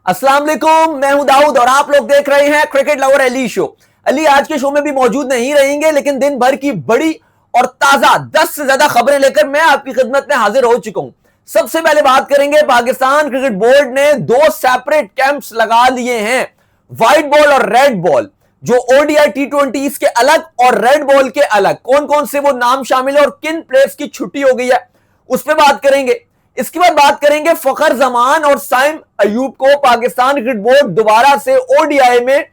अस्सलाम वालेकुम, मैं हूं दाऊद और आप लोग देख रहे हैं cricket lover Ali show. Ali आज के शो में भी मौजूद नहीं रहेंगे, लेकिन दिन भर की बड़ी और ताजा 10 से ज्यादा खबरें लेकर मैं आपकी खिदमत में हाजिर हो चुका हूं। सबसे पहले बात करेंगे, पाकिस्तान क्रिकेट बोर्ड ने 2 सेपरेट कैंप्स लगा लिए हैं, व्हाइट बॉल और रेड बॉल। जो ओडीआई T20 के अलग और रेड बॉल के अलग, कौन कौन से वो नाम शामिल है और किन प्लेयर्स की छुट्टी हो गई है, उस पर बात करेंगे। इसके बाद बात करेंगे फखर जमान और साइम अयूब को पाकिस्तान क्रिकेट बोर्ड दोबारा से ओडीआई में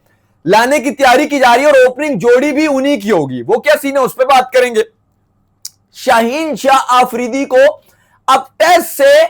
लाने की तैयारी की जा रही है और ओपनिंग जोड़ी भी उन्हीं की होगी। वो क्या सीन है, उस पर बात करेंगे। शाहीन शाह आफरीदी को अब टेस्ट से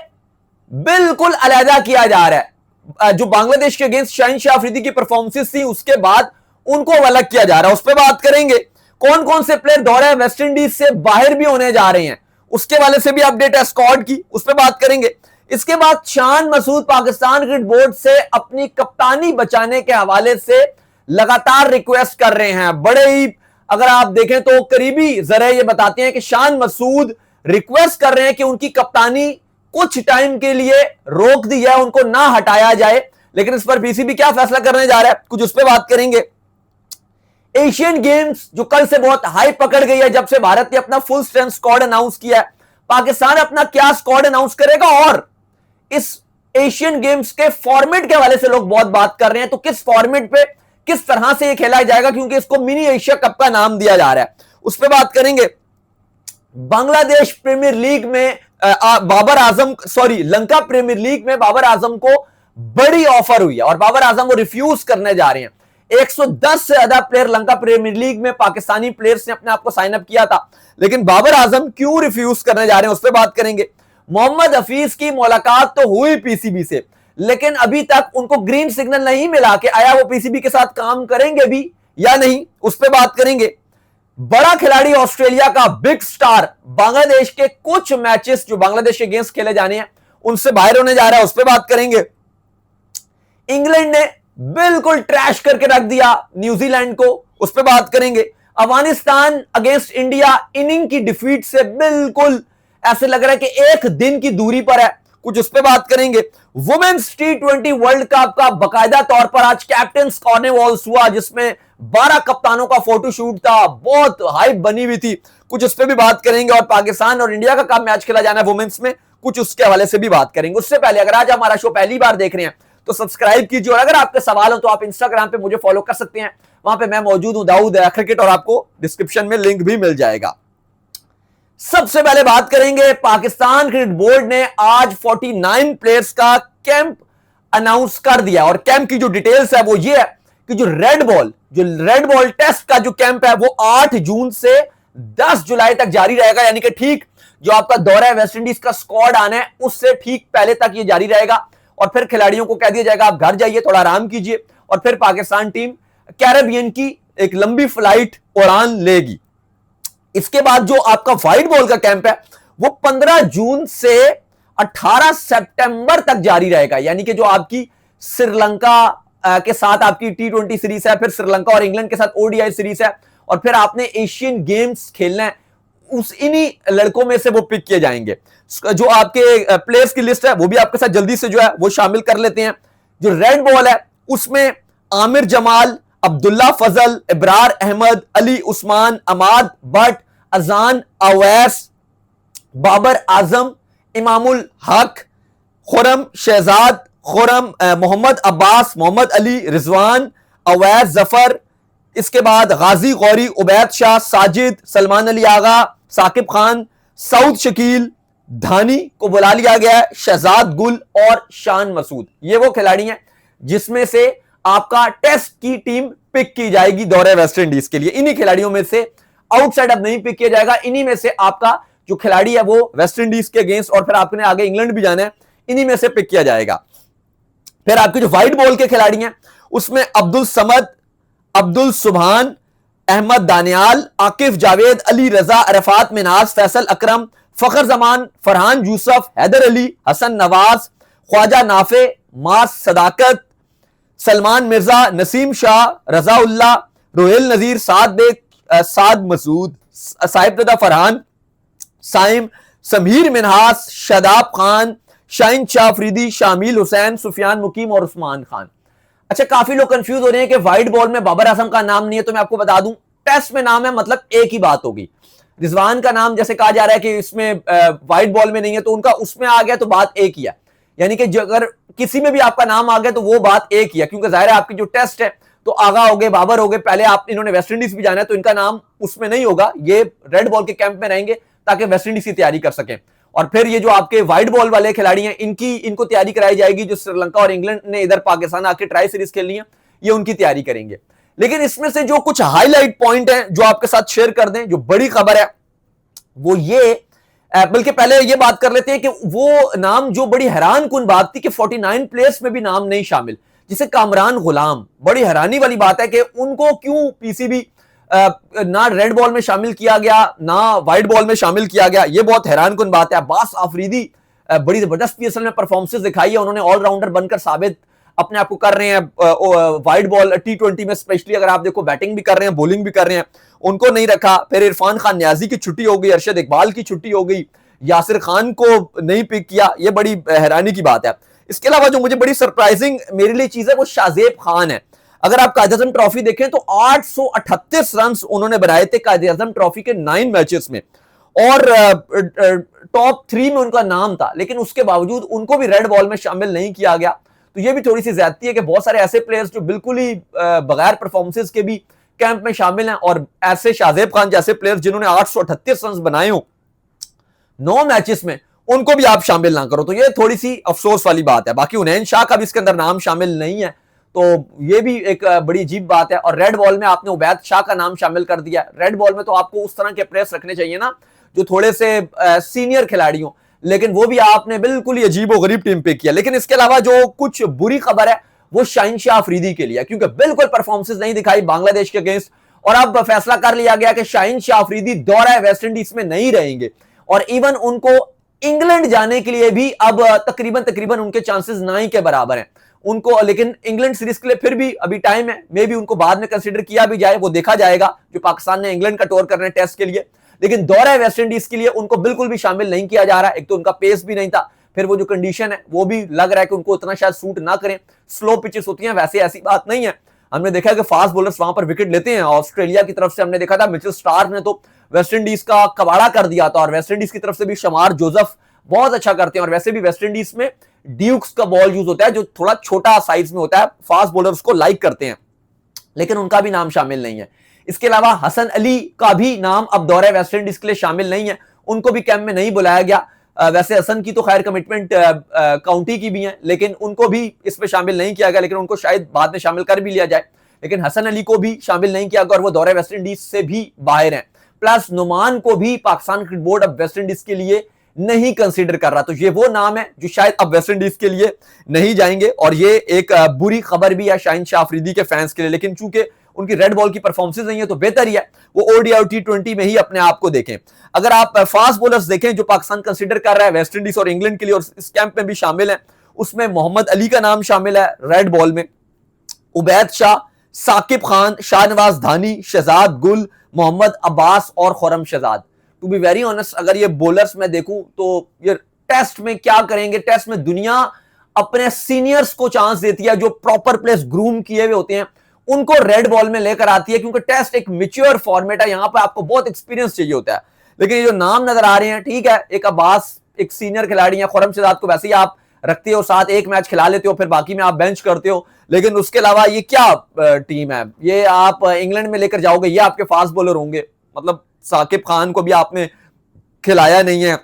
बिल्कुल अलहदा किया जा रहा है। जो बांग्लादेश के अगेंस्ट शाहीन शाह आफरीदी की परफॉर्मेंसेस थी, उसके बाद उनको अलग किया जा रहा है। उस पर बात करेंगे। कौन कौन से प्लेयर दौरे वेस्ट इंडीज से बाहर भी होने जा रहे हैं, उसके वाले से भी अपडेट है स्क्वाड की, उस पर बात करेंगे। इसके बाद शान मसूद पाकिस्तान क्रिकेट बोर्ड से अपनी कप्तानी बचाने के हवाले से लगातार रिक्वेस्ट कर रहे हैं। बड़े ही, अगर आप देखें तो करीबी जरिए ये बताते हैं कि शान मसूद रिक्वेस्ट कर रहे हैं कि उनकी कप्तानी कुछ टाइम के लिए रोक दी जाए, उनको ना हटाया जाए। लेकिन इस पर पीसीबी क्या फैसला करने जा रहा है, कुछ उस पर बात करेंगे। एशियन गेम्स जो कल से बहुत हाई पकड़ गई है, जब से भारत ने अपना फुल स्ट्रेंथ स्क्वाड अनाउंस किया है, पाकिस्तान अपना क्या स्क्वाड अनाउंस करेगा और इस एशियन गेम्स के फॉर्मेट के हवाले से लोग बहुत बात कर रहे हैं। तो किस फॉर्मेट पे किस तरह से ये खेला जाएगा, क्योंकि इसको मिनी एशिया कप का नाम दिया जा रहा है, उस पर बात करेंगे। बांग्लादेश प्रीमियर लीग में लंका प्रीमियर लीग में बाबर आजम को बड़ी ऑफर हुई है और बाबर आजम वो रिफ्यूज करने जा रहे हैं। 110 से ज्यादा प्लेयर लंका प्रीमियर लीग में पाकिस्तानी प्लेयर्स ने अपने आप को साइन अप किया था, लेकिन बाबर आजम क्यों रिफ्यूज करने जा रहे हैं, उस पर बात करेंगे। मोहम्मद हफीज की मुलाकात तो हुई पीसीबी से, लेकिन अभी तक उनको ग्रीन सिग्नल नहीं मिला कि आया वो पीसीबी के साथ काम करेंगे भी या नहीं, उस पर बात करेंगे। बड़ा खिलाड़ी ऑस्ट्रेलिया का बिग स्टार बांग्लादेश के कुछ मैचेस जो बांग्लादेश के अगेंस्ट खेले जाने हैं उनसे बाहर होने जा रहा है, उस पर बात करेंगे। इंग्लैंड ने बिल्कुल ट्रैश करके रख दिया न्यूजीलैंड को, उस पर बात करेंगे। अफगानिस्तान अगेंस्ट इंडिया इनिंग की डिफीट से बिल्कुल ऐसे लग रहा है कि एक दिन की दूरी पर है, कुछ उस पर बात करेंगे। वुमेन्स T20 वर्ल्ड कप का बकायदा तौर पर आज कैप्टन कॉर्नवॉल्स हुआ, जिसमें 12 कप्तानों का फोटोशूट था, बहुत हाइप बनी हुई थी, कुछ उस पर भी बात करेंगे। और पाकिस्तान और इंडिया का कब मैच खेला जाना है वुमेन्स में, कुछ उसके हवाले से भी बात करेंगे। उससे पहले अगर आज हमारा शो पहली बार देख रहे हैं तो सब्सक्राइब कीजिए, और अगर आपके सवाल हो तो आप इंस्टाग्राम पे मुझे फॉलो कर सकते हैं, वहां पे मैं मौजूद हूं, दाऊद क्रिकेट, और आपको डिस्क्रिप्शन में लिंक भी मिल जाएगा। सबसे पहले बात करेंगे, पाकिस्तान क्रिकेट बोर्ड ने आज 49 प्लेयर्स का कैंप अनाउंस कर दिया और कैंप की जो डिटेल्स है वो ये है कि जो रेड बॉल टेस्ट का जो कैंप है वो 8 जून से 10 जुलाई तक जारी रहेगा, यानी कि ठीक जो आपका दौरा है वेस्ट इंडीज का स्क्वाड आना है उससे ठीक पहले तक ये जारी रहेगा। और फिर खिलाड़ियों को कह दिया जाएगा आप घर जाइए, थोड़ा आराम कीजिए, और फिर पाकिस्तान टीम कैरेबियन की एक लंबी फ्लाइट उड़ान लेगी। इसके बाद जो आपका व्हाइट बॉल का कैंप है वो 15 जून से 18 सितंबर तक जारी रहेगा, यानी कि जो आपकी श्रीलंका के साथ आपकी T20 सीरीज है, फिर श्रीलंका और इंग्लैंड के साथ ओडीआई सीरीज है, और फिर आपने एशियन गेम्स खेलना है, उस इन्हीं लड़कों में से वो पिक किए जाएंगे। जो आपके प्लेयर्स की लिस्ट है वो भी आपके साथ जल्दी से जो है वो शामिल कर लेते हैं। जो रेड बॉल है उसमें आमिर जमाल, अब्दुल्ला फजल, इब्रार अहमद, अली उस्मान, अमाद बट, अजान अवैस, बाबर आजम, इमामुल हक, खुरम शहजाद, खुरम मोहम्मद अब्बास, मोहम्मद अली, रिजवान, अवैस जफर, इसके बाद गाजी गौरी, उबैद शाह, साजिद, सलमान अली आगा, साकिब खान, सऊद शकील, धानी को बुला लिया गया है, शहजाद गुल और शान मसूद। ये वो खिलाड़ी हैं जिसमें से आपका टेस्ट की टीम पिक की जाएगी दौरे वेस्ट इंडीज के लिए। इन्हीं खिलाड़ियों में से आउटसाइड अब नहीं पिक किया जाएगा, इन्हीं में से आपका जो खिलाड़ी है वो वेस्ट इंडीज के अगेंस्ट, और फिर आपने आगे इंग्लैंड भी जाना है, इन्हीं में से पिक किया जाएगा। फिर आपके जो व्हाइट बॉल के खिलाड़ी हैं उसमें अब्दुल समद, अब्दुल सुभान, अहमद दानियाल, आकिफ जावेद, अली रजा, अरफात मिनाज, फैसल अकरम, फखर जमान, फरहान यूसुफ, हैदर अली, हसन नवाज, ख्वाजा नाफे, मास सदाकत, सलमान मिर्जा, नसीम शाह, रजाउल्ला, रोहेल नजीर, साद बेग, साद मसूद, साहिब रदा फरहान, साइम, समीर मिनहास, शादाब खान, शाहिन शाह अफरीदी, शामिल हुसैन, सुफियान मुकीम और उस्मान खान। अच्छा, काफी लोग कंफ्यूज हो रहे हैं कि व्हाइट बॉल में बाबर आजम का नाम नहीं है, तो मैं आपको बता दूं टेस्ट में नाम है, मतलब एक ही बात होगी। रिजवान का नाम जैसे कहा जा रहा है कि इसमें व्हाइट बॉल में नहीं है, तो उनका उसमें आ गया तो बात एक ही है। यानी कि अगर किसी में भी आपका नाम आ गया तो वो बात एक ही है, क्योंकि जाहिर है आपकी जो टेस्ट है तो आगा हो गए, बाबर हो गए, पहले आप इन्होंने वेस्ट इंडीज भी जाना है तो इनका नाम उसमें नहीं होगा, ये रेड बॉल के कैंप में रहेंगे ताकि वेस्ट इंडीज की तैयारी कर सकें। और फिर ये जो आपके व्हाइट बॉल वाले खिलाड़ी हैं इनको तैयारी कराई जाएगी, जो श्रीलंका और इंग्लैंड ने इधर पाकिस्तान आके ट्राई सीरीज खेलनी है, ये उनकी तैयारी करेंगे। लेकिन इसमें से जो कुछ हाईलाइट पॉइंट है जो आपके साथ शेयर कर दें, जो बड़ी खबर है वो ये, बल्कि पहले ये बात कर लेते हैं कि वो नाम जो बड़ी हैरान कुन बात थी कि 49 प्लेयर्स में भी नाम नहीं शामिल, जिसे कामरान गुलाम, बड़ी हैरानी वाली बात है कि उनको क्यों पीसीबी ना रेड बॉल में शामिल किया गया ना व्हाइट बॉल में शामिल किया गया, ये बहुत हैरान कुन बात है। अब्बास आफरीदी बड़ी जबरदस्त पीएसएल में परफॉर्मेंसेस दिखाई है, उन्होंने ऑलराउंडर बनकर साबित अपने आप को कर रहे हैं। व्हाइट बॉल T20 में स्पेशली अगर आप देखो बैटिंग भी कर रहे हैं, बॉलिंग भी कर रहे हैं, उनको नहीं रखा। फिर इरफान खान न्याजी की छुट्टी हो गई, अरशद इकबाल की छुट्टी हो गई, यासिर खान को नहीं पिक किया, ये बड़ी हैरानी की बात है। इसके अलावा जो मुझे बड़ी सरप्राइजिंग मेरे लिए चीज है वो शाहजेब खान है। अगर आप कायद-ए-आज़म ट्रॉफी देखें तो 838 रन उन्होंने बनाए थे कायद-ए-आज़म ट्रॉफी के 9 मैचेस में, और टॉप 3 में उनका नाम था, लेकिन उसके बावजूद उनको भी रेड बॉल में शामिल नहीं किया गया। तो ये भी थोड़ी सी ज्यादती है कि बहुत सारे ऐसे प्लेयर्स जो बिल्कुल ही बगैर परफॉर्मेंसेस के भी कैंप में शामिल हैं, और ऐसे शाहजेब खान जैसे प्लेयर्स जिन्होंने 838 रन बनाए हो 9 मैचेस में, उनको भी आप शामिल ना करो, तो ये थोड़ी सी अफसोस वाली बात है। बाकी हुनैन शाह का भी इसके अंदर नाम शामिल नहीं है, तो ये भी एक बड़ी अजीब बात है। और रेड बॉल में आपने उबैद शाह का नाम शामिल कर दिया। रेड बॉल में तो आपको उस तरह के प्लेयर्स रखने चाहिए ना जो थोड़े से सीनियर खिलाड़ी हो, लेकिन वो भी आपने बिल्कुल ही अजीब और गरीब टीम पे किया। लेकिन इसके अलावा जो कुछ बुरी खबर है वो शाहिन शाह अफरीदी के लिए, क्योंकि बिल्कुल परफॉर्मेंसेस नहीं दिखाई बांग्लादेश के अगेंस्ट, और अब फैसला कर लिया गया कि शाहिन शाह अफरीदी दौरा वेस्ट इंडीज में नहीं रहेंगे, और इवन उनको इंग्लैंड जाने के लिए भी अब तकरीबन उनके चांसेस ना ही के बराबर हैं उनको। लेकिन इंग्लैंड सीरीज के लिए फिर भी अभी टाइम है, मे भी उनको बाद में कंसीडर किया भी जाए, वो देखा जाएगा, जो पाकिस्तान ने इंग्लैंड का टूर कर रहे हैं टेस्ट के लिए। लेकिन दौरा वेस्ट इंडीज के लिए उनको बिल्कुल भी शामिल नहीं किया जा रहा है। एक तो उनका पेस भी नहीं था, फिर वो जो कंडीशन है वो भी लग रहा है कि उनको उतना शायद सूट ना करें, स्लो पिचेस होती हैं। वैसे ऐसी बात नहीं है, हमने देखा कि फास्ट बॉलर्स वहां पर विकेट लेते हैं। ऑस्ट्रेलिया की तरफ से हमने देखा था मिचेल स्टार्क ने तो वेस्ट इंडीज का कबाड़ा कर दिया था, और वेस्ट इंडीज की तरफ से भी शमार जोसेफ बहुत अच्छा करते हैं। और वैसे भी वेस्ट इंडीज में ड्यूक्स का बॉल यूज होता है जो थोड़ा छोटा साइज में होता है, फास्ट बॉलर्स को लाइक करते हैं, लेकिन उनका भी नाम शामिल नहीं है। इसके अलावा हसन अली का भी नाम अब दौरे वेस्ट इंडीज के लिए शामिल नहीं है, उनको भी कैंप में नहीं बुलाया गया। वैसे हसन की तो खैर कमिटमेंट काउंटी की भी है, लेकिन उनको भी इसमें शामिल नहीं किया गया, लेकिन उनको शायद बाद में शामिल कर भी लिया जाए। लेकिन हसन अली को भी शामिल नहीं किया गया और वो दौरे वेस्ट इंडीज से भी बाहर हैं। प्लस नुमान को भी पाकिस्तान क्रिकेट बोर्ड अब वेस्ट इंडीज के लिए नहीं कंसीडर कर रहा, तो ये वो नाम है जो शायद अब वेस्ट इंडीज के लिए नहीं जाएंगे, और ये एक बुरी खबर भी है शाहिन शाह अफरीदी के फैंस के लिए। लेकिन चूंकि उनकी रेड बॉल की परफॉर्मेंस नहीं है तो बेहतर ही है वो ओडीआई और T20 में ही अपने आप को देखें। अगर आप फास्ट बॉलर्स देखें जो पाकिस्तान कंसीडर कर रहा है वेस्ट इंडीज और इंग्लैंड के लिए, और इस कैंप में भी शामिल है, उसमें मोहम्मद अली का नाम शामिल है रेड बॉल में, उबैद शाह, साकिब खान, शाहनवाज धानी, शहजाद गुल, मोहम्मद अब्बास और Khurram Shahzad. To be very honest, अगर ये बॉलर्स में देखूं तो ये टेस्ट में क्या करेंगे। टेस्ट में दुनिया अपने सीनियर्स को चांस देती है, जो प्रॉपर प्लेस ग्रूम किए हुए होते हैं उनको रेड बॉल में लेकर आती है, क्योंकि टेस्ट एक मैच्योर फॉर्मेट है, यहां पर आपको बहुत एक्सपीरियंस चाहिए होता है। लेकिन ये जो नाम नजर आ रहे हैं, ठीक है, एक अब्बास एक सीनियर खिलाड़ी है, खुरम शहजाद को वैसे ही आप रखते हो, साथ एक मैच खिला लेते हो, फिर बाकी में आप बेंच करते हो, लेकिन उसके अलावा ये क्या टीम है, ये आप इंग्लैंड में लेकर जाओगे, ये आपके फास्ट बॉलर होंगे। मतलब साकिब खान को भी आपने खिलाया नहीं है,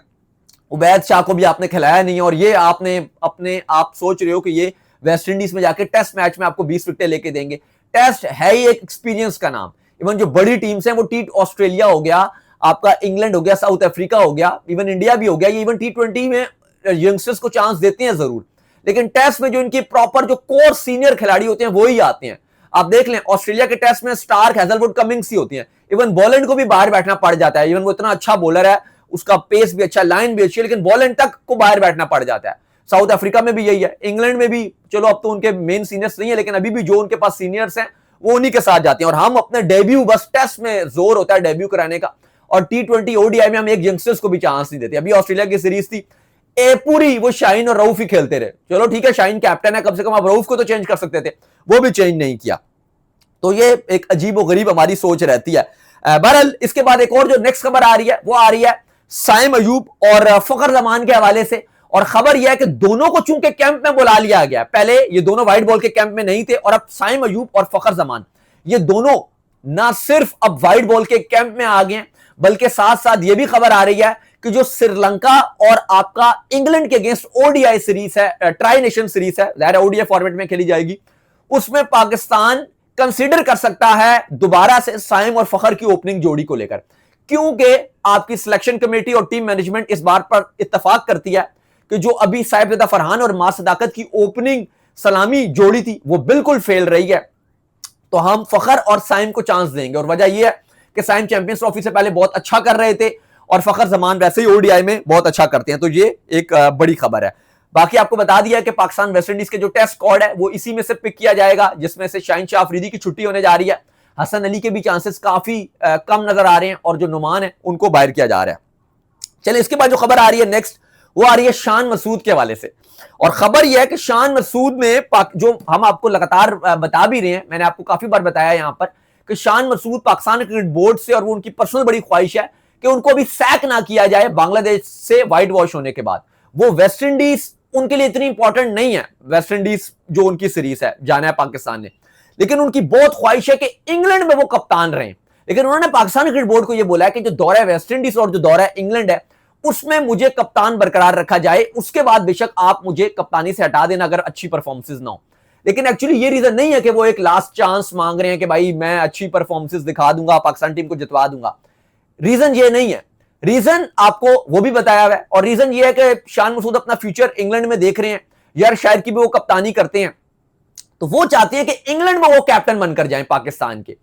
उबैद शाह को भी आपने खिलाया नहीं है, और ये आपने अपने आप सोच रहे हो कि ये वेस्ट इंडीज में जाके टेस्ट मैच में आपको 20 विकेटें लेके देंगे। टेस्ट है ही एक एक्सपीरियंस का नाम। इवन जो बड़ी टीम्स हैं वो ऑस्ट्रेलिया हो गया, आपका इंग्लैंड हो गया, साउथ अफ्रीका हो गया, इवन इंडिया भी हो गया, ये इवन T20 में यंगस्टर्स को चांस देते हैं जरूर, लेकिन टेस्ट में जो इनकी प्रॉपर जो कोर सीनियर खिलाड़ी होते हैं वो ही आते हैं। आप देख लें ऑस्ट्रेलिया के टेस्ट में स्टार्क, हेजलवुड, कमिंग्स ही होती हैं। इवन बॉलैंड को भी बाहर बैठना पड़ जाता है, इवन वो इतना अच्छा बॉलर है, उसका पेस भी अच्छा, लाइन भी अच्छी है, लेकिन बॉलैंड तक को बाहर बैठना पड़ जाता है। साउथ अफ्रीका में भी यही है, इंग्लैंड में भी, चलो अब तो उनके मेन सीनियर्स नहीं है, लेकिन अभी भी जो उनके पास सीनियर्स हैं वो उन्हीं के साथ जाते हैं। और हम अपने डेब्यू, बस टेस्ट में जोर होता है डेब्यू कराने का, और T20 ODI में हम एक यंगस्टर्स को भी चांस नहीं देते। अभी ऑस्ट्रेलिया की सीरीज थी, पूरी वो शाहीन और रऊफ ही खेलते रहे। चलो ठीक है, शाहीन कैप्टन है, कम से कम आप रऊफ को तो चेंज कर सकते थे, वो भी चेंज नहीं किया। तो ये एक अजीब और गरीब हमारी सोच रहती है। बहरहाल इसके बाद एक और जो नेक्स्ट खबर आ रही है वो आ रही है साइम अयूब और फखर जमान के हवाले से। और खबर यह है कि दोनों को चूंकि कैंप में बुला लिया गया, पहले ये दोनों व्हाइट बॉल के कैंप में नहीं थे और अब साइम अयूब और फखर जमान ये दोनों ना सिर्फ अब व्हाइट बॉल के कैंप में आ गए, बल्कि साथ साथ ये भी खबर आ रही है कि जो श्रीलंका और आपका इंग्लैंड के अगेंस्ट ओडीआई सीरीज है, ट्राई नेशन सीरीज है, जाहिर ओडीआई फॉर्मेट में खेली जाएगी, उसमें पाकिस्तान कंसीडर कर सकता है दोबारा से साइम और फखर की ओपनिंग जोड़ी को लेकर, क्योंकि आपकी सिलेक्शन कमेटी और टीम मैनेजमेंट इस बात पर इत्तेफाक करती है कि जो अभी साहिबजादा फरहान और मां सदाकत की ओपनिंग सलामी जोड़ी थी वो बिल्कुल फेल रही है, तो हम फखर और साइम को चांस देंगे। और वजह यह है कि साइम चैंपियंस ट्रॉफी से पहले बहुत अच्छा कर रहे थे और फखर जमान वैसे ही ओडीआई में बहुत अच्छा करते हैं, तो ये एक बड़ी खबर है। बाकी आपको बता दिया कि पाकिस्तान वेस्ट इंडीज के जो टेस्ट स्क्वाड है वो इसी में से पिक किया जाएगा, जिसमें से शाहीन शाह अफरीदी की छुट्टी होने जा रही है, हसन अली के भी चांसेस काफी कम नजर आ रहे हैं और जो नुमान है उनको बाहर किया जा रहा है। चलिए इसके बाद जो खबर आ रही है नेक्स्ट वो आ रही है शान मसूद के हवाले से। और खबर यह है कि शान मसूद में जो हम आपको लगातार बता भी रहे हैं, मैंने आपको काफी बार बताया यहां पर कि शान मसूद पाकिस्तान क्रिकेट बोर्ड से और वो उनकी पर्सनल बड़ी ख्वाहिश है कि उनको अभी सैक ना किया जाए बांग्लादेश से व्हाइट वॉश होने के बाद। वो वेस्ट इंडीज उनके लिए इतनी इंपॉर्टेंट नहीं है, वेस्ट इंडीज जो उनकी सीरीज है जाना है पाकिस्तान ने, लेकिन उनकी बहुत ख्वाहिश है कि इंग्लैंड में वो कप्तान रहे। लेकिन उन्होंने पाकिस्तान क्रिकेट बोर्ड को यह बोला है कि जो दौरा है वेस्ट इंडीज और जो दौरा है इंग्लैंड है उसमें मुझे कप्तान बरकरार रखा जाए, उसके बाद बेशक आप मुझे कप्तानी से हटा देना अगर अच्छी परफॉर्मेंसेज ना हो। लेकिन एक्चुअली ये रीजन नहीं है कि वो एक लास्ट चांस मांग रहे हैं कि भाई मैं अच्छी परफॉर्मेंसेज दिखा दूंगा, पाकिस्तान टीम को जितवा दूंगा। रीजन ये नहीं है, रीजन आपको वो भी बताया हुआ है। और रीजन ये है कि शान मसूद अपना फ्यूचर इंग्लैंड में देख रहे हैं, यार शायद की भी वो कप्तानी करते हैं, तो वो चाहते हैं कि इंग्लैंड में वो कैप्टन बनकर जाए पाकिस्तान के।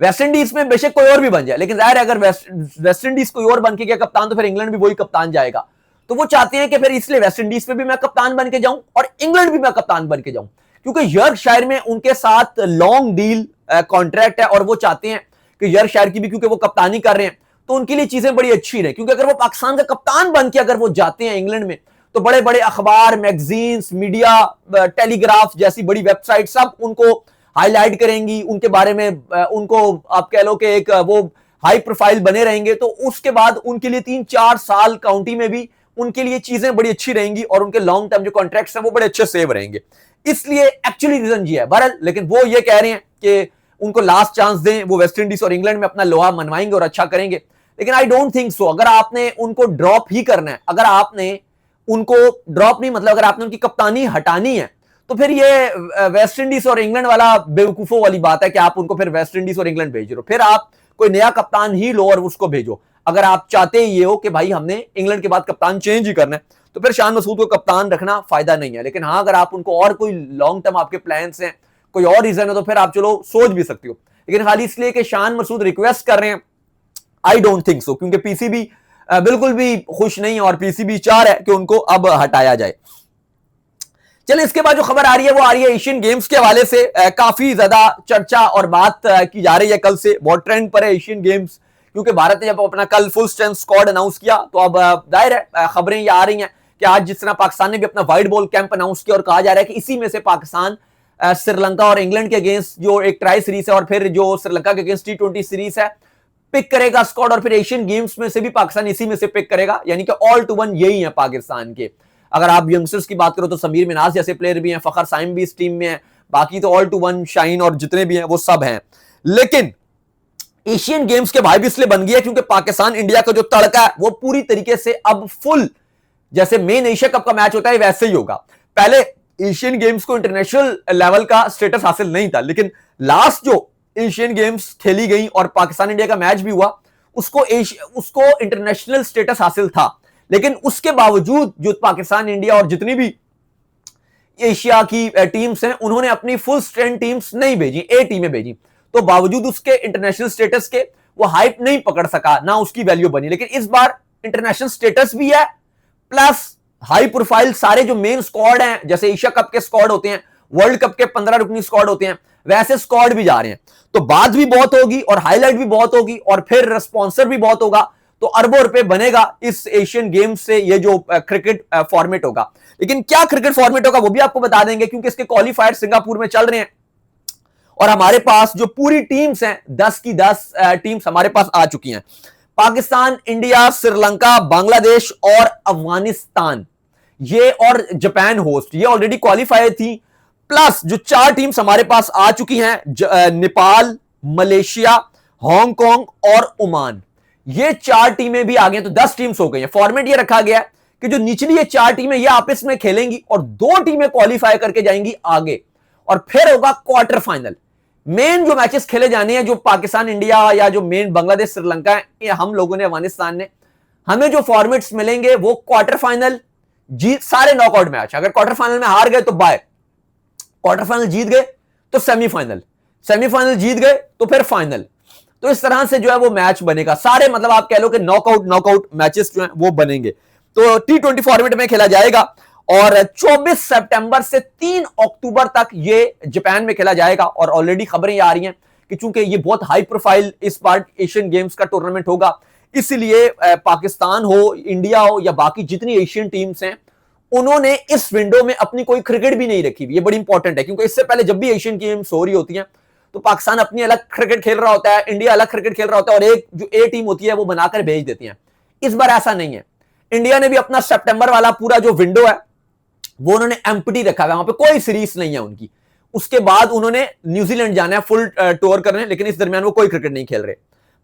वेस्ट इंडीज में बेशक कोई और भी बन जाए, लेकिन जाहिर है अगर वेस्ट इंडीज कोई और बन के गया कप्तान तो फिर इंग्लैंड भी वही कप्तान जाएगा। तो वो चाहते हैं कि फिर इसलिए वेस्ट इंडीज में भी मैं कप्तान बन के जाऊं और इंग्लैंड भी मैं कप्तान बन के जाऊं, क्योंकि यॉर्कशायर में उनके साथ लॉन्ग डील कॉन्ट्रैक्ट है और वो चाहते हैं कि यॉर्कशायर की भी, क्योंकि वो कप्तानी कर रहे हैं तो उनके लिए चीजें बड़ी अच्छी रहे। क्योंकि अगर वो पाकिस्तान का कप्तान बन के अगर वो जाते हैं इंग्लैंड में तो बड़े बड़े अखबार, मैगजीन्स, मीडिया, टेलीग्राफ जैसी बड़ी वेबसाइट सब उनको हाईलाइट करेंगी, उनके बारे में उनको आप कह लो कि एक वो हाई प्रोफाइल बने रहेंगे। तो उसके बाद उनके लिए 3-4 साल काउंटी में भी उनके लिए चीजें बड़ी अच्छी रहेंगी और उनके लॉन्ग टर्म जो कॉन्ट्रैक्ट्स हैं वो बड़े अच्छे सेव रहेंगे। इसलिए एक्चुअली रीजन ये है बहरहाल, लेकिन वो ये कह रहे हैं कि उनको लास्ट चांस दें, वो वेस्ट इंडीज और इंग्लैंड में अपना लोहा मनवाएंगे और अच्छा करेंगे। लेकिन आई डोंट थिंक सो। अगर आपने उनको ड्रॉप ही करना है, अगर आपने उनको ड्रॉप नहीं मतलब अगर आपने उनकी कप्तानी हटानी है, तो फिर ये वेस्ट इंडीज और इंग्लैंड वाला बेवकूफों वाली बात है कि आप उनको फिर वेस्ट इंडीज और इंग्लैंड भेज रहे हो। फिर आप कोई नया कप्तान ही लो और उसको भेजो। अगर आप चाहते ही ये हो कि भाई हमने इंग्लैंड के बाद कप्तान चेंज ही करना है, तो फिर शान मसूद को कप्तान रखना फायदा नहीं है। लेकिन हाँ, अगर आप उनको और कोई लॉन्ग टर्म आपके प्लान्स हैं, कोई और रीजन है, तो फिर आप चलो सोच भी सकते हो। लेकिन खाली इसलिए कि शान मसूद रिक्वेस्ट कर रहे हैं, आई डोंट थिंक सो, क्योंकि पीसीबी बिल्कुल भी खुश नहीं है और पीसीबी चाह रहा है कि उनको अब हटाया जाए। चलिए इसके बाद जो खबर आ रही है वो आ रही है एशियन गेम्स के हवाले से। काफी ज्यादा चर्चा और बात की जा रही है, कल से बहुत ट्रेंड पर है एशियन गेम्स, क्योंकि भारत ने जब अपना कल फुल स्ट्रेंथ स्क्वाड अनाउंस किया तो अब जाहिर है खबरें ये आ रही हैं कि आज जिस तरह पाकिस्तान ने भी अपना व्हाइट बॉल कैंप अनाउंस किया और कहा जा रहा है कि इसी में से पाकिस्तान श्रीलंका और इंग्लैंड के अगेंस्ट जो एक ट्राई सीरीज है और फिर जो श्रीलंका के अगेंस्ट T20 सीरीज है पिक करेगा स्क्वाड, और फिर एशियन गेम्स में से भी पाकिस्तान इसी में से पिक करेगा। यानी कि ऑल टू वन यही है पाकिस्तान के। अगर आप यंगस्टर्स की बात करो तो समीर मिनाज जैसे प्लेयर भी हैं, फखर साइम भी इस टीम में है, बाकी तो ऑल टू वन शाहीन और जितने भी हैं वो सब हैं। लेकिन एशियन गेम्स के भाई भी इसलिए बन गया क्योंकि पाकिस्तान इंडिया का जो तड़का है वो पूरी तरीके से अब फुल, जैसे मेन एशिया कप का मैच होता है वैसे ही होगा। पहले एशियन गेम्स को इंटरनेशनल लेवल का स्टेटस हासिल नहीं था, लेकिन लास्ट जो एशियन गेम्स खेली गई और पाकिस्तान इंडिया का मैच भी हुआ उसको इंटरनेशनल स्टेटस हासिल था। लेकिन उसके बावजूद जो पाकिस्तान इंडिया और जितनी भी एशिया की टीम्स हैं उन्होंने अपनी फुल स्ट्रेंथ टीम्स नहीं भेजी, ए टीमें भेजी, तो बावजूद उसके इंटरनेशनल स्टेटस के वो हाइप नहीं पकड़ सका, ना उसकी वैल्यू बनी। लेकिन इस बार इंटरनेशनल स्टेटस भी है प्लस हाई प्रोफाइल सारे जो मेन स्क्वाड हैं, जैसे एशिया कप के स्क्वाड होते हैं, वर्ल्ड कप के 15 रुकनी स्क्वाड होते हैं, वैसे स्क्वाड भी जा रहे हैं। तो बात भी बहुत होगी और हाईलाइट भी बहुत होगी और फिर स्पॉन्सर भी बहुत होगा। तो अरबों रुपए बनेगा इस एशियन गेम्स से, ये जो क्रिकेट फॉर्मेट होगा। लेकिन क्या क्रिकेट फॉर्मेट होगा वो भी आपको बता देंगे, क्योंकि इसके क्वालिफायर सिंगापुर में चल रहे हैं और हमारे पास जो पूरी टीम्स हैं 10 की 10 टीम्स हमारे पास आ चुकी हैं। पाकिस्तान, इंडिया, श्रीलंका, बांग्लादेश और अफगानिस्तान, ये और जापान होस्ट, ये ऑलरेडी क्वालिफाई थी। प्लस जो 4 टीम्स हमारे पास आ चुकी हैं, नेपाल, मलेशिया, हांगकांग और ओमान, ये 4 टीमें भी आ गई, तो 10 टीम्स हो गई हैं। फॉर्मेट ये रखा गया है कि जो निचली ये 4 टीमें ये आपस में खेलेंगी और 2 टीमें क्वालिफाई करके जाएंगी आगे, और फिर होगा क्वार्टर फाइनल। मेन जो मैचेस खेले जाने हैं, जो पाकिस्तान इंडिया या जो मेन बांग्लादेश श्रीलंका है, ये हम लोगों ने, अफगानिस्तान ने, हमें जो फॉर्मेट्स मिलेंगे वो क्वार्टर फाइनल जीत, सारे नॉकआउट मैच। अगर क्वार्टर फाइनल में हार गए तो बाय, क्वार्टर फाइनल जीत गए तो सेमीफाइनल, सेमीफाइनल जीत गए तो फिर फाइनल। तो इस तरह से जो है वो मैच बनेगा सारे, मतलब आप कह लो कि नॉकआउट मैचेस जो हैं वो बनेंगे। तो T20 फॉर्मेट में खेला जाएगा और 24 सितंबर से 3 अक्टूबर तक ये जापान में खेला जाएगा। और ऑलरेडी खबरें आ रही हैं कि चूंकि ये बहुत हाई प्रोफाइल इस बार एशियन गेम्स का टूर्नामेंट होगा, इसलिए पाकिस्तान हो, इंडिया हो या बाकी जितनी एशियन टीम्स हैं, उन्होंने इस विंडो में अपनी कोई क्रिकेट भी नहीं रखी। ये बड़ी इंपॉर्टेंट है, क्योंकि इससे पहले जब भी एशियन गेम्स हो रही होती हैं तो पाकिस्तान अपनी अलग क्रिकेट खेल रहा होता है, इंडिया अलग क्रिकेट खेल रहा होता है, और एक जो ए टीम होती है वो बनाकर भेज देती है। इस बार ऐसा नहीं है। इंडिया ने भी अपना सितंबर वाला पूरा जो विंडो है वो उन्होंने एम्प्टी रखा है, वहां पे कोई सीरीज नहीं है उनकी। उसके बाद उन्होंने न्यूजीलैंड जाना है फुल टूर करने, लेकिन इस दरमियान वो कोई क्रिकेट नहीं खेल रहे।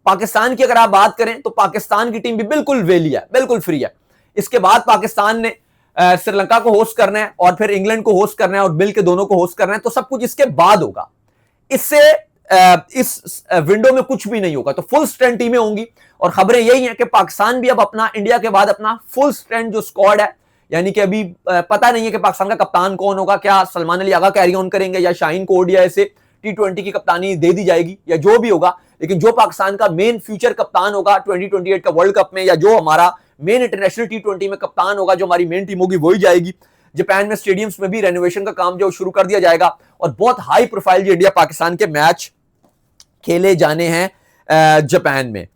पाकिस्तान की अगर आप बात करें तो पाकिस्तान की टीम भी बिल्कुल वेली है, बिल्कुल फ्री है। इसके बाद पाकिस्तान ने श्रीलंका को होस्ट करना है और फिर इंग्लैंड को होस्ट करना है और मिल के दोनों को होस्ट करना है, तो सब कुछ इसके बाद होगा। इससे इस विंडो में कुछ भी नहीं होगा, तो फुल स्ट्रेंथ टीमें होंगी। और खबरें यही हैं कि पाकिस्तान भी अब अपना, इंडिया के बाद अपना फुल स्ट्रेंथ जो स्क्वाड है, यानी कि अभी पता नहीं है कि पाकिस्तान का कप्तान कौन होगा, क्या सलमान अली आगा कैरी ऑन करेंगे या शाहीन को ओडीआई से T20 की कप्तानी दे दी जाएगी या जो भी होगा। लेकिन जो पाकिस्तान का मेन फ्यूचर कप्तान होगा 2028 का वर्ल्ड कप में, या जो हमारा मेन इंटरनेशनल T20 में कप्तान होगा, जो हमारी मेन टीम होगी, वही जाएगी। जापान में स्टेडियम्स में भी रेनोवेशन का काम जो शुरू कर दिया जाएगा और बहुत हाई प्रोफाइल जो इंडिया पाकिस्तान के मैच खेले जाने हैं जापान में।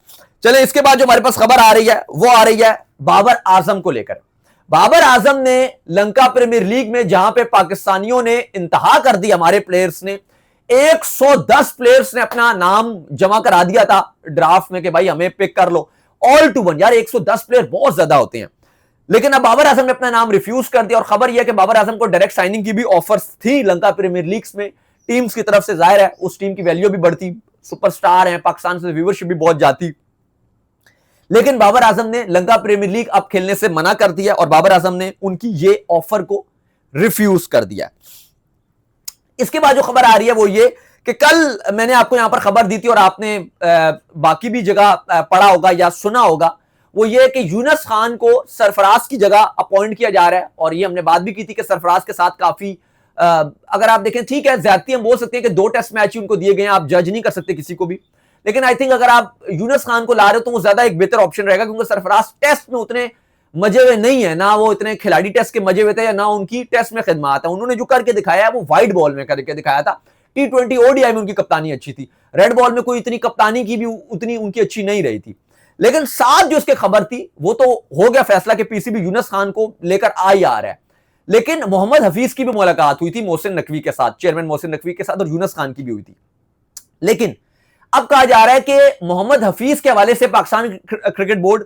चले इसके बाद जो हमारे पास खबर आ रही है वो आ रही है बाबर आजम को लेकर। बाबर आजम ने लंका प्रीमियर लीग में, जहां पे पाकिस्तानियों ने इंतहा कर दी, हमारे प्लेयर्स ने 110 प्लेयर्स ने अपना नाम जमा करा दिया था ड्राफ्ट में कि भाई हमें पिक कर लो, ऑल टू वन। यार 110 प्लेयर बहुत ज्यादा होते हैं, लेकिन अब बाबर आजम ने अपना नाम रिफ्यूज कर दिया। और खबर यह है कि बाबर आजम को डायरेक्ट साइनिंग की भी ऑफर्स थी लंका प्रीमियर लीग्स में टीम्स की तरफ से। जाहिर है उस टीम की वैल्यू भी बढ़ती, सुपरस्टार है, पाकिस्तान से व्यूवरशिप भी बहुत जाती, लेकिन बाबर आजम ने लंका प्रीमियर लीग अब खेलने से मना कर दिया और बाबर आजम ने उनकी ये ऑफर को रिफ्यूज कर दिया। इसके बाद जो खबर आ रही है वो ये कि कल मैंने आपको यहां पर खबर दी थी और आपने बाकी भी जगह पढ़ा होगा या सुना होगा, वो ये कि यूनुस खान को सरफराज की जगह अपॉइंट किया जा रहा है। और ये हमने बात भी की थी कि सरफराज के साथ काफी अगर आप देखें, ठीक है ज्यादती हम बोल सकते हैं कि 2 टेस्ट मैच ही उनको दिए गए हैं, आप जज नहीं कर सकते किसी को भी, लेकिन आई थिंक अगर आप यूनुस खान को ला रहे हो तो वो ज्यादा एक बेहतर ऑप्शन रहेगा, क्योंकि सरफराज टेस्ट में उतने मजे हुए नहीं है, ना वो इतने खिलाड़ी टेस्ट के मजे हुए थे, या ना उनकी टेस्ट में खिदमत है। उन्होंने जो करके दिखाया है वो वाइट बॉल में करके दिखाया था। T20 ओडीआई में उनकी कप्तानी अच्छी थी, रेड बॉल में कोई इतनी कप्तानी की भी उतनी उनकी अच्छी नहीं रही थी। लेकिन साथ जो इसके खबर थी वो तो हो गया फैसला कि पीसीबी यूनुस खान को लेकर आ ही आ रहा है, लेकिन मोहम्मद हफीज की भी मुलाकात हुई थी मोहसिन नकवी के साथ, चेयरमैन मोहसिन नकवी के साथ, और यूनुस खान की भी हुई थी। लेकिन अब कहा जा रहा है कि मोहम्मद हफीज के हवाले से पाकिस्तान क्रिकेट बोर्ड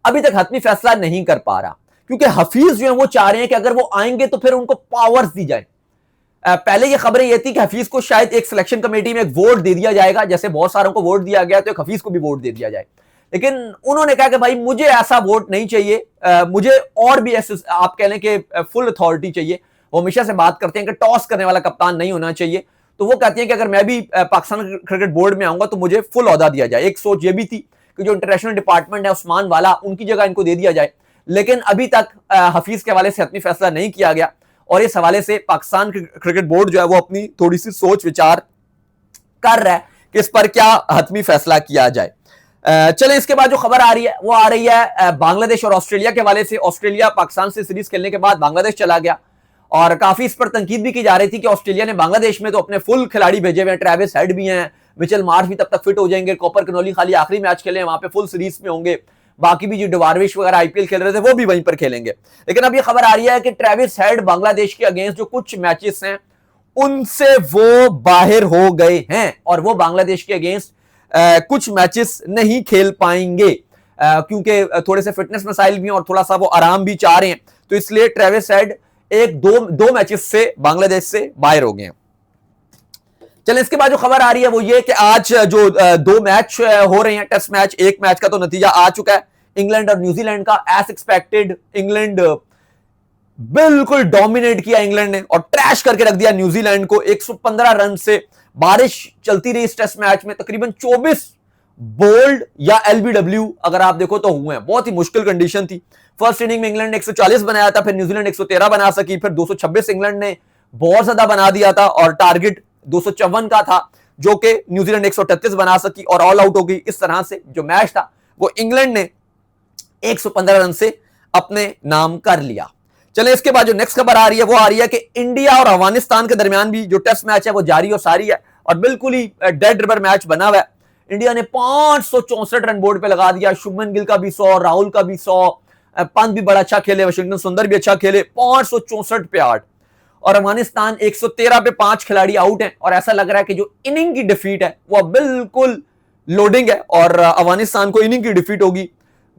अभी तक हतमी फैसला नहीं कर पा रहा, क्योंकि हफीज जो है वो चाह रहे हैं कि अगर वो आएंगे तो फिर उनको पावर्स दी जाए। पहले ये खबरें ये थी कि हफीज को शायद एक सिलेक्शन कमेटी में एक वोट दे दिया जाएगा, जैसे बहुत सारों को वोट दिया गया तो एक हफीज को भी वोट दे दिया जाए। लेकिन उन्होंने कहा कि भाई मुझे ऐसा वोट नहीं चाहिए, मुझे और भी ऐसे आप कह लें कि फुल अथॉरिटी चाहिए। वो हमेशा से बात करते हैं कि टॉस करने वाला कप्तान नहीं होना चाहिए, तो वो कहते हैं कि अगर मैं भी पाकिस्तान क्रिकेट बोर्ड में आऊंगा तो मुझे फुल ओहदा दिया जाए। एक सोच ये भी थी कि जो इंटरनेशनल डिपार्टमेंट है उस्मान वाला, उनकी जगह इनको दे दिया जाए, लेकिन अभी तक हफीज के हवाले से हतमी फैसला नहीं किया गया। और इस हवाले से पाकिस्तान क्रिकेट बोर्ड जो है वो अपनी थोड़ी सी सोच विचार कर रहा है कि इस पर क्या हतमी फैसला किया जाए। चलें इसके बाद जो खबर आ रही है वो आ रही है बांग्लादेश और ऑस्ट्रेलिया के हवाले से। ऑस्ट्रेलिया पाकिस्तान से सीरीज खेलने के बाद बांग्लादेश चला गया और काफी इस पर तंकीद भी की जा रही थी कि ऑस्ट्रेलिया ने बांग्लादेश में तो अपने फुल खिलाड़ी भेजे हुए हैं, ट्रेविस हेड भी हैं, मिचेल मार्श भी तब तक फिट हो जाएंगे, कॉपर कनोली खाली आखिरी मैच खेले वहां पे फुल सीरीज में होंगे, बाकी भी जो डिवारविश वगैरह आईपीएल खेल रहे थे वो भी वहीं पर खेलेंगे। लेकिन अब ये खबर आ रही है कि ट्रेविस हेड बांग्लादेश के अगेंस्ट जो कुछ मैचेस हैं उनसे वो बाहर हो गए हैं और वो बांग्लादेश के अगेंस्ट कुछ मैचेस नहीं खेल पाएंगे क्योंकि थोड़े से फिटनेस मसाइल भी हैं और थोड़ा सा वो आराम भी चाह रहे हैं। तो इसलिए ट्रेविस हेड एक दो मैचेस से बांग्लादेश से बाहर हो गए हैं। चलिए इसके बाद जो खबर आ रही है वो ये कि आज जो दो मैच हो रहे हैं टेस्ट मैच, एक मैच का तो नतीजा आ चुका है इंग्लैंड और न्यूजीलैंड का। एज एक्सपेक्टेड इंग्लैंड बिल्कुल डोमिनेट किया इंग्लैंड ने और ट्रैश करके रख दिया न्यूजीलैंड को 115 रन से। बारिश चलती रही इस टेस्ट मैच में, तकरीबन 24 बोल्ड या एलबीडब्ल्यू अगर आप देखो तो हुए हैं। बहुत ही मुश्किल कंडीशन थी। फर्स्ट इनिंग में इंग्लैंड ने 140 बनाया था, फिर न्यूजीलैंड 113 बना सकी, फिर 226 इंग्लैंड ने बहुत ज्यादा बना दिया था और टारगेट 254 का था जो कि न्यूजीलैंड 138 बना सकी और ऑल आउट हो गई। इस तरह से जो मैच था वो इंग्लैंड ने 115 रन से अपने नाम कर लिया। चले इसके बाद जो नेक्स्ट खबर आ रही है वो आ रही है कि इंडिया और अफगानिस्तान के दरमियान भी जो टेस्ट मैच है वो जारी और सारी है और बिल्कुल ही डेड रिवर मैच बना हुआ है। इंडिया ने 564 रन बोर्ड पे लगा दिया। शुभमन गिल का भी 100, राहुल का भी 100, पंत भी बड़ा अच्छा खेले, वाशिंगटन सुंदर भी अच्छा खेले। 564 पे 8 और अफगानिस्तान 113 पे 5 खिलाड़ी आउट हैं और ऐसा लग रहा है कि जो इनिंग की डिफीट है वो बिल्कुल लोडिंग है और अफगानिस्तान को इनिंग की डिफीट होगी।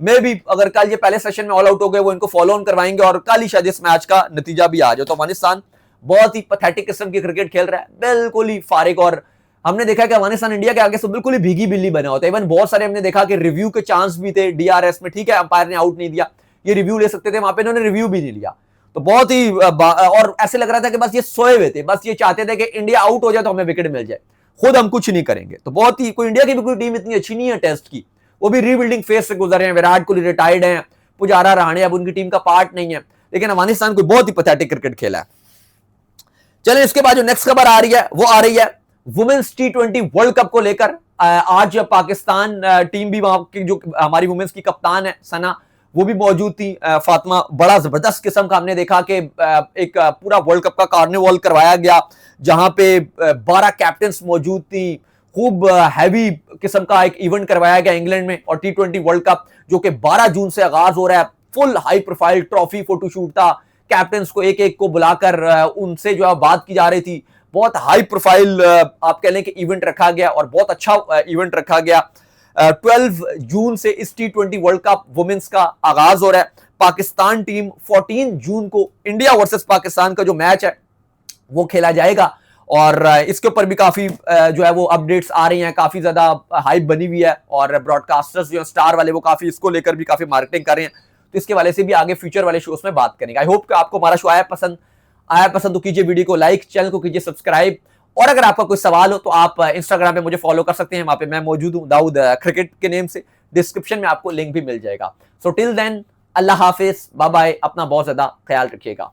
मे भी अगर कल ये पहले सेशन में ऑल आउट हो गए वो इनको फॉलो ऑन करवाएंगे और कल ही शायद इस मैच का नतीजा भी आ जाए। तो अफगानिस्तान बहुत ही पैथेटिक किस्म की क्रिकेट खेल रहा है, बिल्कुल ही फारिग। और हमने देखा कि अफगानिस्तान इंडिया के आगे से बिल्कुल ही भीगी बिल्ली बना होता है। इवन बहुत सारे हमने देखा कि रिव्यू के चांस भी थे डीआरएस में, ठीक है अंपायर ने आउट नहीं दिया, ये रिव्यू ले सकते थे, वहां पे इन्होंने रिव्यू भी नहीं लिया। तो बहुत ही और ऐसे लग रहा था कि बस ये सोए हुए थे, बस ये चाहते थे कि इंडिया आउट हो जाए तो हमें विकेट मिल जाए, खुद हम कुछ नहीं करेंगे। तो बहुत ही कोई इंडिया की भी कोई टीम इतनी अच्छी नहीं है टेस्ट की, वो भी रीबिल्डिंग फेज से गुजर रहे हैं। विराट कोहली रिटायर्ड हैं, पुजारा रहाणे अब उनकी टीम का पार्ट नहीं है, लेकिन अफगानिस्तान को बहुत ही पैथेटिक क्रिकेट खेला है। चलिए इसके बाद जो नेक्स्ट खबर आ रही है वो आ रही है वुमेन्स T20 वर्ल्ड कप को लेकर। आज पाकिस्तान टीम भी वहां की जो हमारी वुमेन्स की कप्तान है सना वो भी मौजूद थी, फातिमा। बड़ा जबरदस्त किस्म का हमने देखा कि एक पूरा वर्ल्ड कप का कार्निवल करवाया गया जहां पे 12 कैप्टन मौजूद थी। खूब हैवी किस्म का एक इवेंट करवाया गया इंग्लैंड में और T20 वर्ल्ड कप जो कि 12 जून से आगाज हो रहा है। Full high profile trophy photoshoot था, कैप्टन्स को एक एक को बुलाकर उनसे जो है बात की जा रही थी। बहुत हाई प्रोफाइल आप कह लें कि इवेंट रखा गया और बहुत अच्छा इवेंट रखा गया। 12 जून से इस T20 वर्ल्ड कप वुमेन्स का आगाज हो रहा है। पाकिस्तान टीम 14 जून को इंडिया वर्सेस पाकिस्तान का जो मैच है वो खेला जाएगा और इसके ऊपर भी काफी जो है वो अपडेट्स आ रही हैं, काफी ज्यादा हाइप बनी हुई है और ब्रॉडकास्टर्स जो स्टार वाले वो काफी इसको लेकर भी काफी मार्केटिंग कर रहे हैं। तो इसके वाले से भी आगे फ्यूचर वाले शोज में बात करेंगे। आई होप कि आपको हमारा शो आया पसंद तो कीजिए वीडियो को लाइक, चैनल को कीजिए सब्सक्राइब और अगर आपका कोई सवाल हो तो आप इंस्टाग्राम पे मुझे फॉलो कर सकते हैं, वहां पे मैं मौजूद हूं दाऊद क्रिकेट के नेम से। डिस्क्रिप्शन में आपको लिंक भी मिल जाएगा। सो टिल देन अल्लाह हाफिज, बाय बाय, अपना बहुत ज्यादा ख्याल रखिएगा।